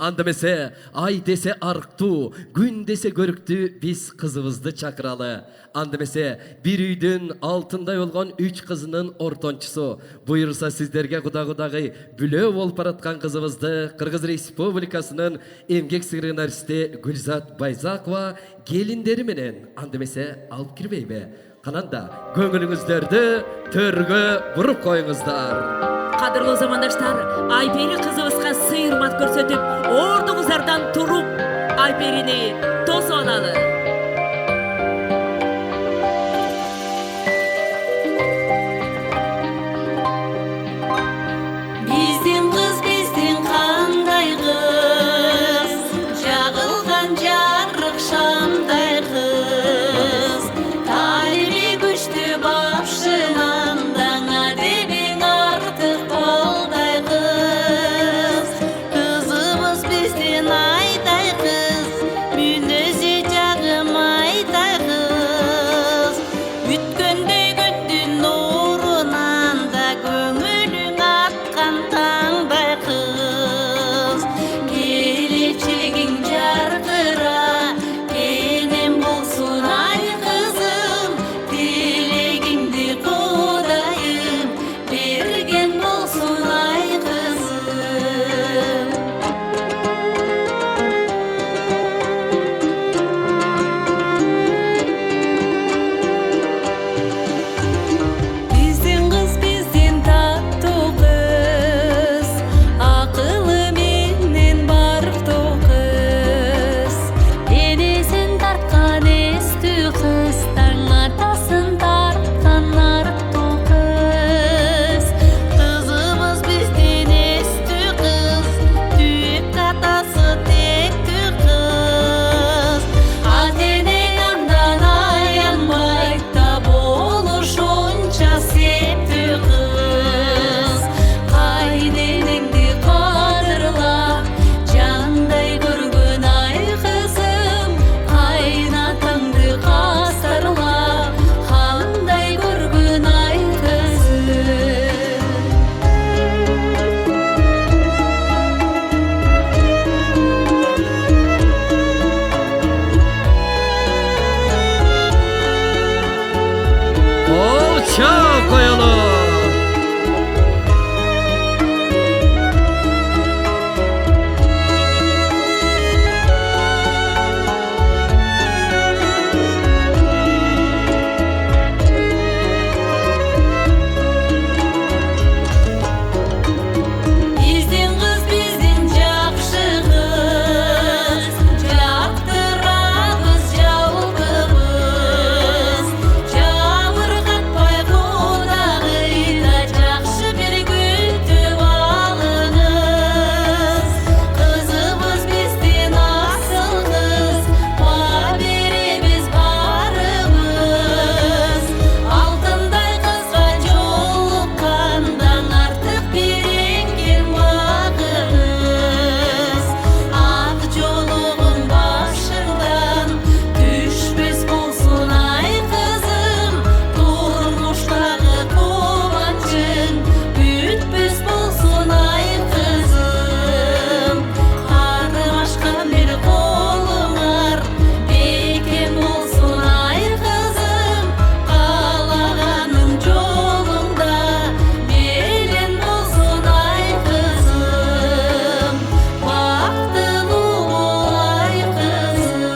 Andemese ay dese arıktı, gün dese görüktü, biz kızımızdı çakıralı. Andemese bir üydün altında yolgan 3 kızının ortonçusu. Buyursa sizlerge kuda-kudağı bülö olup aratkan kızımızdı Kırgız Respublikasının Emgek Sekretaristi Gülzat Bayzakova gelinderi menen andemese alıp kirmeybe. Kananda köngülüңүздөрдү төргө буруп коюңуздар. Кадырлуу замандаштар, Айпери кызыбызга сый-урмат көрсөтүп, ордуңуздардан туруп, Айперини тосуп алалы. Биздин кыз, биздин кандай кыз, жагылган жарык шамдай кыз. Талиби күчтүү башынан даңа дебиң артык балдай кыз. Кызыбыз биздин айдай кыз, мүнөзү жагым айдай кыз. Бүткөндөй күндүн нурунан да көңүлүң аткан таңдай кыз. Келечегиң жаркыра, кенен болсун ай кызым. Тилегиңди Кудайым берген болсун ай кызым. Биздин кыз, биздин таттуу кыз, акылы менен бардуу кыз. Денесин тарткан эстүү кыз, таң атасын тарткан арттуу кыз. Кызыбыз биздин эстүү кыз, түйүп катасы тектүү кыз. Ата-энең андан аянбай да болушунча септүү кыз. Кайненеңди кадырла, жандай көргөн ай кызым. Кайнатаңды касарла, кандай көргөн ай кызым. Olça koyalım. Биздин кыз, биздин жакшы кыз, жактырабыз жалгыбыз. Жабыркатпай Кудагыйда жакшы бир күтүп алыңыз. Кызыбыз биздин асыл кыз, баа беребиз барыбыз. Алтындай кызга жолуккандан артык биреңген багыңыз. Ак жолугуң башыңдан түшпөс болсун ай кызым. Турмуштагы кубанычың бүтпөс болсун ай кызым. Кармашкан бир колуңар бекем болсун ай кызым. Каалаганың жолуңда мейлен болсун ай кызым. Бактылуу бол ай кызым.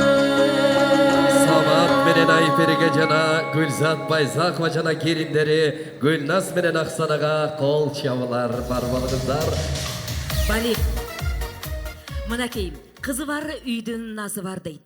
Самат менен Айпериге жана Гүлзат Байзакова жана келиндери Гүлназ менен Аксанага кол чабуулар бар болуңуздар. Балик, мынакей, кызы бар үйдүн назы бар дейт.